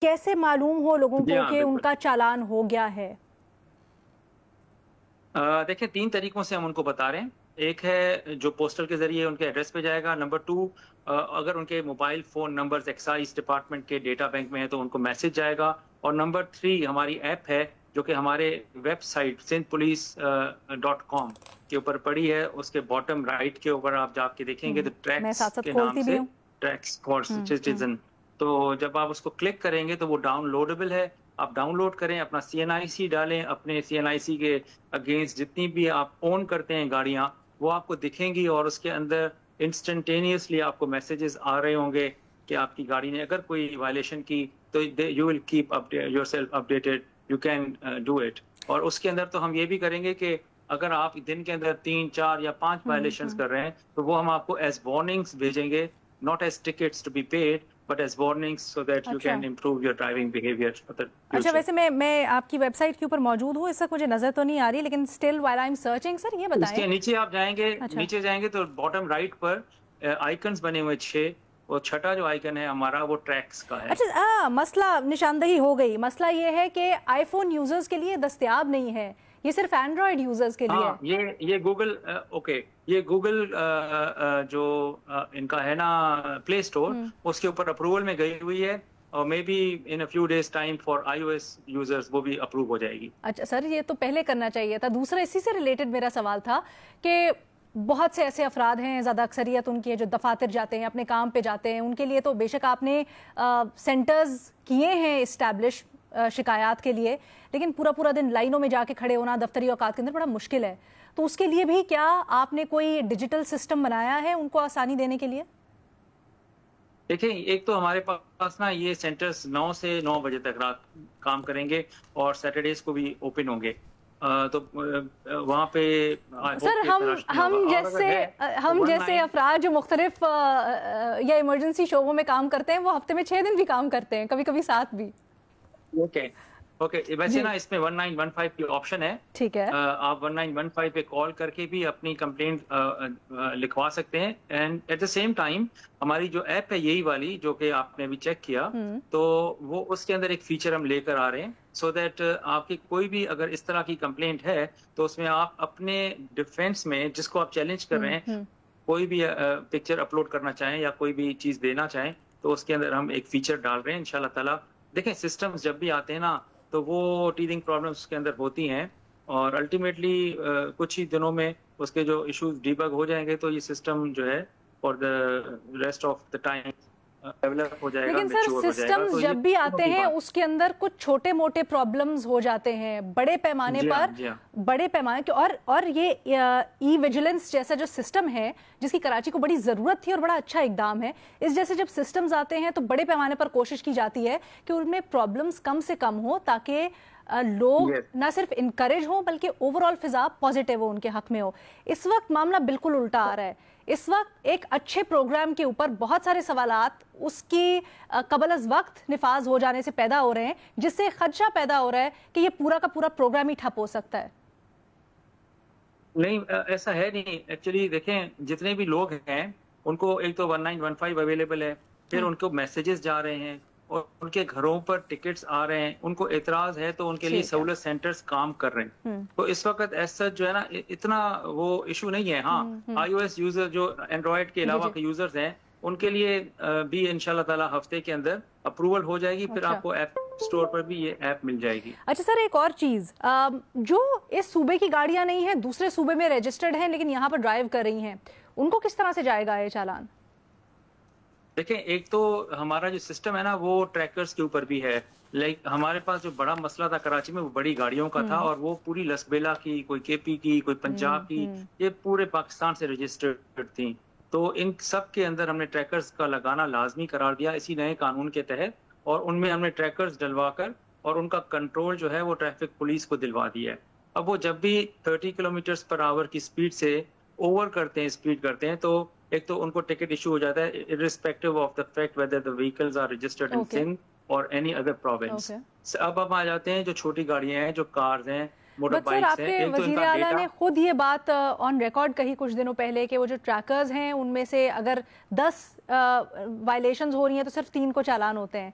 कैसे मालूम हो लोगों जी को हाँ, कि बिल्कुल। उनका चालान हो गया है? देखिए 3 तरीकों से हम उनको बता रहे हैं। एक है जो पोस्टल के ज़रिए उनके एड्रेस पे जाएगा। नंबर 2 अगर उनके mobile phone numbers excise department के डेटा बैंक में है तो उनको मैसेज जाएगा। और नंबर 3 हमारी ऐप है जो कि हमारे वेबसाइट sindhpolice.com के ऊपर पड़ी है। उसके बॉटम राइट के ऊपर आप जाके देखेंगे तो मैं ट्रैक्स साथ-साथ के नाम खोलती भी से हूँ। Tracks for hmm. सिटीज़न। तो जब आप उसको क्लिक करेंगे तो वो डाउनलोडेबल है। आप डाउनलोड करें, अपना सीएनआईसी डालें, अपने सीएनआईसी के अगेंस्ट जितनी भी आप ओन करते हैं गाड़ियाँ, वो आपको दिखेंगी और उसके अंदर इंस्टेंटेनियसली आपको मैसेजेस आ रहे होंगे कि आपकी गाड़ी ने अगर कोई वायलेशन की तो you will keep yourself updated, you can do it. और उसके अंदर तो हम ये भी करेंगे कि अगर आप दिन के अंदर 3, 4 या 5 वायलेशंस हुँ। कर रहे हैं, तो वो हम आपको एज़ वार्निंग्स भेजेंगे, not as tickets to be paid, but as warnings so that you अच्छा। Can improve your driving behaviour for the अच्छा, फ्यूचर। वैसे मैं आपकी वेबसाइट के ऊपर मौजूद हूँ, इस वक़्त मुझे नज़र तो नहीं आ रही, लेकिन still while I am searching sir ये बताएँ। उसके नीचे आप जाएँगे, अच्छा। नीचे जाएँगे तो बॉटम राइट पर आइकन्स बने हुए 6, और छठा जो आइकन है हमारा वो ट्रैक्स का है। अच्छा, मसला निशानदही हो गई। मसला ये है कि आईफ़ोन यूज़र्स के लिए दस्तयाब नहीं है, ये सिर्फ़ एंड्रॉयड यूज़र्स के लिए हाँ, है। ये गूगल ओके, ये गूगल जो इनका है ना प्ले स्टोर, हुँ। उसके ऊपर अप्रूवल में गई हुई है और may be in a few days time for iOS users वो भी अप्रूव हो जाएगी। अच्छा सर, ये तो पहले करना चाहिए था। दूसरा इसी से रिलेटेड मेरा सवाल था कि बहुत से ऐसे अफराद हैं, ज़्यादा अक्सरियत उनकी है जो दफातर जाते हैं, अपने काम पे जाते हैं, उनके लिए तो बेशक आपने सेंटर्स किए हैं इस्टेब्लिश शिकायत के लिए, लेकिन पूरा पूरा दिन लाइनों में जाके खड़े होना दफ्तरी औकात के अंदर बड़ा मुश्किल है। तो उसके लिए भी क्या आपने कोई डिजिटल सिस्टम बनाया है उनको आसानी देने के लिए? देखिए, एक तो हमारे पास ना ये सेंटर्स 9 से 9 बजे तक रात काम करेंगे और सैटरडेज़ को भी ओपन होंगे। तो वहाँ पे आई होप सर कि इतना रश नहीं होगा, और अगर है तो हम वन जैसे नाइन अफराद जो मुख्तलिफ या इमरजेंसी शोबों में काम करते हैं, वो हफ्ते में 6 दिन भी काम करते हैं, कभी कभी 7 भी। Okay, okay. वैसे जी। ना इसमें 1915 की ऑप्शन है। ठीक है। आप 1915 पे कॉल करके भी अपनी कंप्लेंट लिखवा सकते हैं। And at the same time हमारी जो ऐप है यही वाली जो कि आपने अभी चेक किया, हम्म। तो वो उसके अंदर एक फीचर हम लेकर आ रहे हैं सो दैट आपकी कोई भी अगर इस तरह की कंप्लेंट है तो उसमें आप अपने डिफेंस में जिसको आप चैलेंज कर रहे हैं, हम्म। कोई भी पिक्चर अपलोड करना चाहें या कोई भी चीज़ देना चाहें, तो उसके अंदर हम एक फीचर डाल रहे हैं इंशाल्लाह ताला। देखें, सिस्टम्स जब भी आते हैं ना, तो वो टीथिंग प्रॉब्लम्स उसके अंदर होती हैं और अल्टीमेटली कुछ ही दिनों में उसके जो इश्यूज डीबग हो जाएंगे, तो ये सिस्टम जो है for the rest of the time develop हो जाएगा, लेकिन सर मैच्योर हो जाएगा। सिस्टम्स तो ये जब भी आते बड़ी हैं बात। उसके अंदर कुछ छोटे मोटे प्रॉब्लम्स हो जाते हैं बड़े पैमाने जी हाँ, पर। जी हाँ। बड़े पैमाने के और ये ई विजिलेंस जैसा जो सिस्टम है जिसकी कराची को बड़ी ज़रूरत थी और बड़ा अच्छा इकदाम है, इस जैसे जब सिस्टम्स आते हैं तो बड़े पैमाने पर कोशिश की जाती है कि उनमें प्रॉब्लम्स कम से कम हो, ताकि लोग यस। ना सिर्फ इनकरेज हो बल्कि ओवरऑल फिजा पॉजिटिव हो, उनके हक में हो। इस वक्त मामला बिल्कुल उल्टा आ रहा है। इस वक्त एक अच्छे प्रोग्राम के ऊपर बहुत सारे सवालात उसकी कबल अज वक्त निफाज हो जाने से पैदा हो रहे हैं, जिससे खदशा पैदा हो रहा है कि ये पूरा का पूरा प्रोग्राम ही ठप हो सकता है। नहीं, ऐसा है नहीं। एक्चुअली देखें, जितने भी लोग हैं उनको एक तो 1915 अवेलेबल है, फिर हम्म। उनको मैसेजेस जा रहे हैं और उनके घरों पर टिकट्स आ रहे हैं। उनको एतराज है तो उनके लिए ठीक है। सहूलत सेंटर्स काम कर रहे हैं। हम्म। तो इस वक्त ऐसा जो है ना, इतना वो इशू नहीं है। हाँ, हम्म। आईओएस यूजर जो एंड्रॉयड के जी अलावा जी। के यूजर्स हैं, उनके लिए भी इंशाल्लाह ताला हफ्ते के अंदर अप्रूवल हो जाएगी, फिर अच्छा। आपको ऐप स्टोर पर भी ये ऐप मिल जाएगी। अच्छा सर, एक और चीज, जो इस सूबे की गाड़ियां नहीं है, दूसरे सूबे में रजिस्टर्ड हैं लेकिन यहाँ पर ड्राइव कर रही हैं, उनको किस तरह से जाएगा ये चालान? देखें, एक तो हमारा जो सिस्टम है ना वो ट्रैकर्स के ऊपर भी है। लाइक हमारे पास जो बड़ा मसला था कराची में वो बड़ी गाड़ियों का था, हम्म। और वो पूरी लसबेला की, कोई केपी की, कोई पंजाब की, हम्म। ये पूरे पाकिस्तान से रजिस्टर्ड थी। तो इन सब के अंदर हमने ट्रैकर्स का लगाना लाजमी करार दिया इसी नए कानून के तहत, और उनमें हमने ट्रैकर्स डलवा कर और उनका कंट्रोल जो है वो ट्रैफिक पुलिस को दिलवा दिया है। अब वो जब भी 30 किलोमीटर पर आवर की स्पीड से ओवर करते हैं, स्पीड करते हैं, तो एक तो उनको टिकट इशू हो जाता है irrespective of the fact whether the vehicles are registered in okay. Sindh और एनी अदर प्रोविंस। ओके। अब हम आ जाते हैं जो छोटी गाड़ियां हैं, जो कार्स हैं, मोटर बट सर, बाइक्स हैं, आपके एक तो वजीर इनका आला डेटा। ने खुद ये बात ऑन रिकॉर्ड कही कुछ दिनों पहले कि वो जो ट्रैकर्स हैं उनमें से अगर 10 वायलेशंस हो रही हैं तो सिर्फ 3 को चालान होते हैं।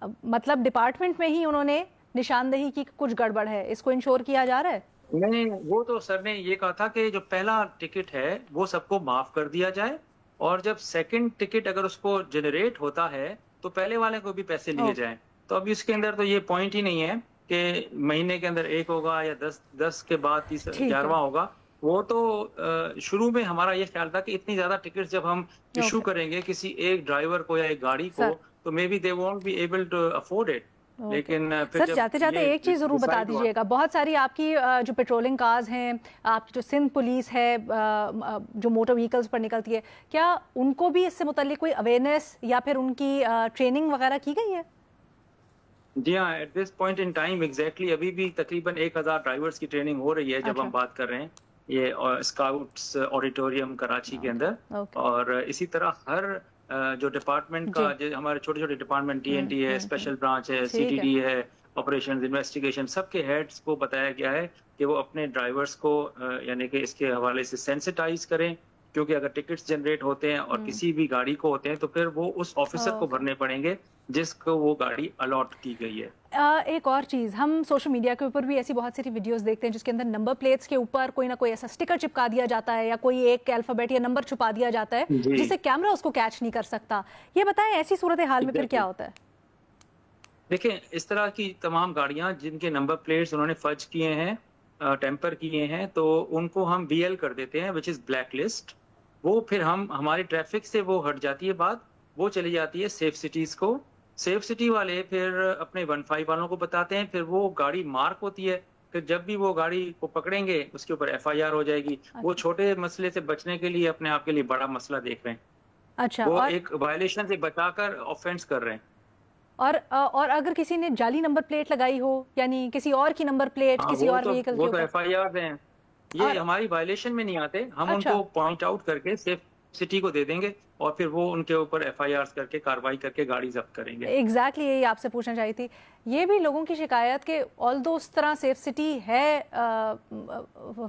मतलब डिपार्टमेंट में ही उन्होंने निशानदेही की कुछ गड़बड़ है, इसको इंश्योर किया जा रहा है? नहीं, वो तो सर ने ये कहा था कि जो पहला टिकट है वो सबको माफ कर दिया जाए, और जब सेकंड टिकट अगर उसको जनरेट होता है तो पहले वाले को भी पैसे लिए जाएं। तो अभी उसके अंदर तो ये पॉइंट ही नहीं है कि महीने के अंदर एक होगा या 10 के बाद 11वां होगा। वो तो शुरू में हमारा ये ख्याल था कि इतनी ज्यादा टिकट जब हम इशू करेंगे किसी एक ड्राइवर को या एक गाड़ी को, तो may be they won't be able to afford it. लेकिन फिर सर जाते जाते एक चीज जरूर बता दीजिएगा, बहुत सारी आपकी जो पेट्रोलिंग कार्स हैं, आपकी जो सिंध पुलिस है जो मोटर व्हीकल्स पर निकलती है, क्या उनको भी इससे मुताल्लिक कोई अवेयरनेस या फिर उनकी ट्रेनिंग वगैरह की गई है? जी हाँ, at this point in time exactly अभी भी तकरीबन 1000 ड्राइवर्स की ट्रेनिंग हो रही है जब हम बात कर रहे हैं ये स्काउट्स ऑडिटोरियम कराची के अंदर। और इसी तरह हर जो डिपार्टमेंट का हमारे छोटे छोटे डिपार्टमेंट TNT है, स्पेशल ब्रांच है, CTD है, ऑपरेशंस इन्वेस्टिगेशन, सबके हेड्स को बताया गया है कि वो अपने ड्राइवर्स को यानी कि इसके हवाले से सेंसिटाइज करें, क्योंकि अगर टिकट्स जनरेट होते हैं और किसी भी गाड़ी को होते हैं तो फिर वो उस ऑफिसर को भरने पड़ेंगे जिसको वो गाड़ी अलॉट की गई है। एक और चीज़, हम सोशल मीडिया के ऊपर भी ऐसी बहुत सारी वीडियोस देखते हैं जिसके अंदर नंबर प्लेट्स के ऊपर कोई ना कोई ऐसा स्टिकर चिपका दिया जाता है या कोई एक अल्फाबेट या नंबर छुपा दिया जाता है जिससे कैमरा उसको कैच नहीं कर सकता। ये बताएं ऐसी सूरत हाल में फिर क्या होता है? देखिए, इस तरह की तमाम गाड़ियां जिनके नंबर प्लेट्स उन्होंने फर्ज किए हैं, टेम्पर किए हैं, तो उनको हम BL कर देते हैं, विच इज ब्लैक लिस्ट। वो फिर हमारी ट्रैफिक से वो हट जाती है बात, वो चली जाती है सेफ सिटीज को। सेफ सिटी वाले फिर अपने 15 वालों को बताते हैं, फिर वो गाड़ी मार्क होती है, फिर जब भी वो गाड़ी को पकड़ेंगे उसके ऊपर FIR हो जाएगी। वो छोटे मसले से बचने के लिए अपने आप के लिए बड़ा मसला देख रहे हैं। अच्छा, वो एक वायलेशन से बचाकर ऑफेंस कर रहे हैं। और अगर किसी ने जाली नंबर प्लेट लगाई हो, यानी किसी और की नंबर प्लेट किसी और व्हीकल के ऊपर, वो तो FIR हैं, ये हमारी वायलेशन में नहीं आते। हम उनको पॉइंट आउट करके सेफ सिटी को दे देंगे और फिर वो उनके ऊपर FIRs करके कार्रवाई करके गाड़ी जब्त करेंगे। एग्जैक्टली यही आपसे पूछना चाहिए थी। ये भी लोगों की शिकायत कि ऑल्दो उस तरह सेफ सिटी है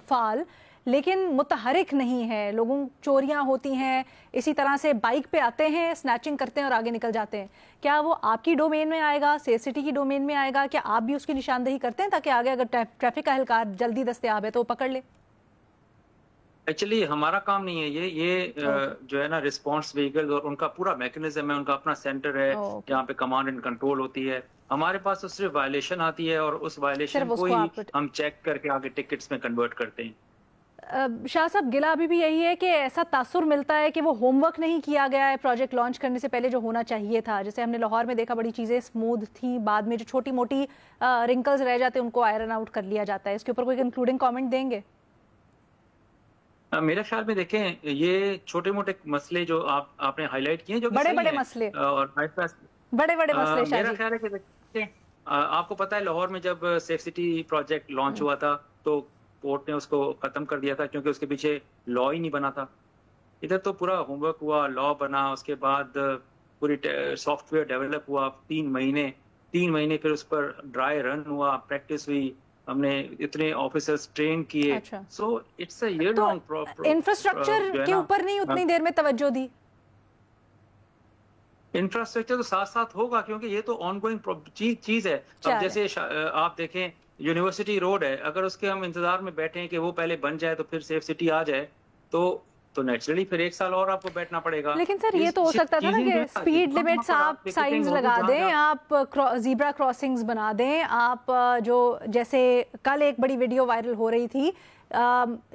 फाल, लेकिन मुतहरिक नहीं है, लोगों चोरियां होती हैं, इसी तरह से बाइक पे आते हैं, स्नैचिंग करते हैं और आगे निकल जाते हैं। क्या वो आपकी डोमेन में आएगा, सेफ सिटी की डोमेन में आएगा? क्या आप भी उसकी निशानदेही करते हैं ताकि आगे अगर ट्रैफिक का एहलकार जल्दी दस्तयाब है तो वो पकड़ ले? एक्चुअली हमारा काम नहीं है ये जो है ना रिस्पांस व्हीकल और उनका पूरा मैकेनिज्म है, उनका अपना सेंटर है जहाँ पे कमांड एंड कंट्रोल होती है। हमारे पास तो सिर्फ वायलेशन आती है और उस वायलेशन को ही हम चेक करके आगे टिकट्स में कन्वर्ट करते हैं। शाह साहब, गिला अभी भी यही है कि ऐसा तासुर मिलता है कि वो होमवर्क नहीं किया गया है प्रोजेक्ट लॉन्च करने से पहले जो होना चाहिए था। जैसे हमने लाहौर में देखा, बड़ी चीज़ें स्मूथ थी, बाद में जो छोटी मोटी रिंकल्स रह जाते हैं उनको आयरन आउट कर लिया जाता है। इसके ऊपर कोई कंक्लूडिंग कमेंट देंगे? मेरे ख्याल में देखें, ये छोटे मोटे मसले जो आपने हाईलाइट किए जो बड़े बड़े मसले और बड़े बड़े मसले, मेरा ख्याल है कि देखिए, आपको पता है लाहौर में जब सेफ सिटी प्रोजेक्ट लॉन्च हुआ था तो कोर्ट ने उसको खत्म कर दिया था क्योंकि उसके पीछे लॉ ही नहीं बना था। इधर तो पूरा होमवर्क हुआ, लॉ बना, उसके बाद पूरी सॉफ्टवेयर डेवलप हुआ, 3 महीने फिर उस पर ड्राई रन हुआ, प्रैक्टिस हुई, हमने इतने ऑफिसर्स ट्रेन किए। So it's a year long infrastructure के ऊपर नहीं उतनी देर में तवज्जो दी। इंफ्रास्ट्रक्चर तो साथ साथ होगा क्योंकि ये तो ऑनगोइंग चीज है। अब जैसे आप देखें, यूनिवर्सिटी रोड है, अगर उसके हम इंतजार में बैठे हैं कि वो पहले बन जाए तो फिर सेफ सिटी आ जाए तो नेचुरली फिर 1 साल और आपको बैठना पड़ेगा। लेकिन सर ये तो हो सकता था ना कि स्पीड लिमिट्स आप साइंस लगा दें, आप ज़ीब्रा क्रॉसिंग्स बना दें, आप जो जैसे कल एक बड़ी वीडियो वायरल हो रही थी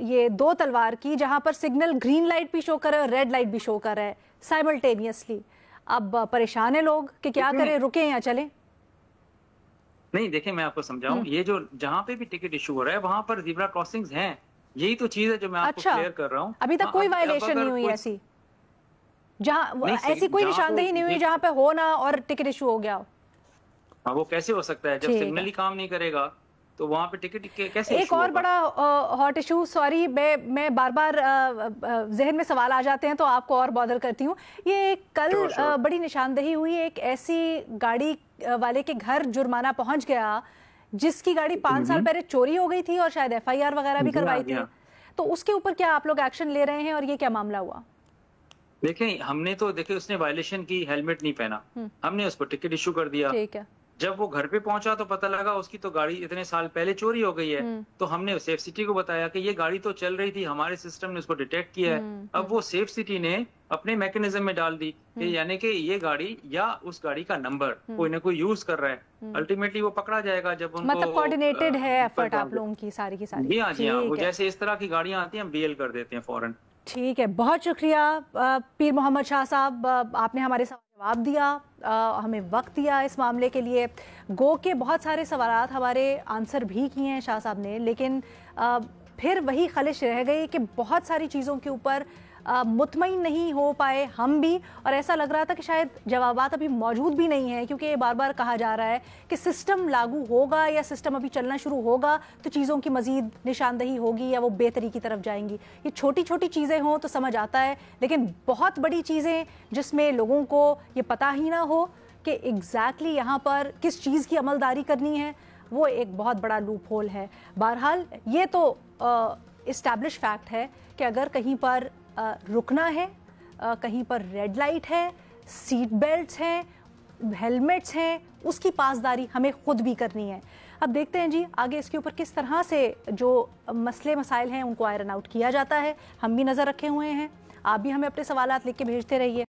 ये 2 तलवार की, जहां पर सिग्नल ग्रीन लाइट भी शो कर रहा है और रेड लाइट भी शो कर रहा है साइमल्टेनियसली। अब परेशान है लोग कि क्या करें, रुके या चलें? नहीं, देखें मैं आपको समझाऊं, ये जो जहां पे भी टिकट इशू हो रहा है वहां पर ज़ीब्रा क्रॉसिंग्स हैं। यही तो चीज है जो मैं आपको क्लियर कर रहा हूँ। अभी तक कोई वायलेशन नहीं हुई ऐसी, जहाँ ऐसी कोई निशानदेही नहीं हुई जहाँ पे हो ना और टिकट इशू हो गया हो। हाँ, वो कैसे हो सकता है जब सिग्नल ही काम नहीं करेगा तो वहाँ पे टिकट कैसे? एक और बड़ा हॉट इशू, सॉरी मैं बार बार जहन में सवाल आ जाते हैं तो आपको और बॉदर करती हूँ। ये कल बड़ी निशानदेही हुई, एक ऐसी गाड़ी वाले के घर जुर्माना पहुंच गया जिसकी गाड़ी 5 साल पहले चोरी हो गई थी और शायद FIR वगैरह भी करवाई थी। तो उसके ऊपर क्या आप लोग एक्शन ले रहे हैं और ये क्या मामला हुआ? देखें, हमने तो देखे उसने वायलेशन की, हेलमेट नहीं पहना, हमने उसको टिकट इशू कर दिया। ठीक है। जब वो घर पे पहुंचा तो पता लगा उसकी तो गाड़ी इतने साल पहले चोरी हो गई है। तो हमने सेफ सिटी को बताया कि ये गाड़ी तो चल रही थी, हमारे सिस्टम ने उसको डिटेक्ट किया है। अब वो सेफ सिटी ने अपने मैकेनिज्म में डाल दी कि यानी कि ये गाड़ी या उस गाड़ी का नंबर कोई ना कोई यूज कर रहा है। अल्टीमेटली वो पकड़ा जाएगा जब उनको, मतलब कोऑर्डिनेटेड है एफर्ट आप लोगों की सारी की सारी। जी हाँ, जी हाँ। वो जैसे इस तरह की गाड़ियां आती हैं हम बीएल कर देते हैं फौरन। ठीक है, बहुत शुक्रिया पीर मोहम्मद शाह साहब, आपने हमारे सवाल जवाब दिया, हमें वक्त दिया इस मामले के लिए। गो के बहुत सारे सवालात हमारे आंसर भी किए हैं शाह साहब ने, लेकिन फिर वही खलिश रह गई कि बहुत सारी चीज़ों के ऊपर मुतमईन नहीं हो पाए हम भी, और ऐसा लग रहा था कि शायद जवाबात अभी मौजूद भी नहीं है, क्योंकि ये बार बार कहा जा रहा है कि सिस्टम लागू होगा या सिस्टम अभी चलना शुरू होगा तो चीज़ों की मज़ीद निशानदही होगी या वो बेहतरी की तरफ जाएंगी। ये छोटी छोटी चीज़ें हों तो समझ आता है, लेकिन बहुत बड़ी चीज़ें जिसमें लोगों को ये पता ही ना हो कि एग्जैक्टली यहाँ पर किस चीज़ की अमलदारी करनी है, वो एक बहुत बड़ा लूप होल है। बहरहाल ये तो इस्टेब्लिश फैक्ट है कि अगर कहीं पर रुकना है, कहीं पर रेड लाइट है, सीट बेल्ट्स हैं, हेलमेट्स हैं, उसकी पासदारी हमें खुद भी करनी है। अब देखते हैं जी आगे इसके ऊपर किस तरह से जो मसले मसाइल हैं उनको आयरन आउट किया जाता है। हम भी नज़र रखे हुए हैं, आप भी हमें अपने सवालात लिख के भेजते रहिए।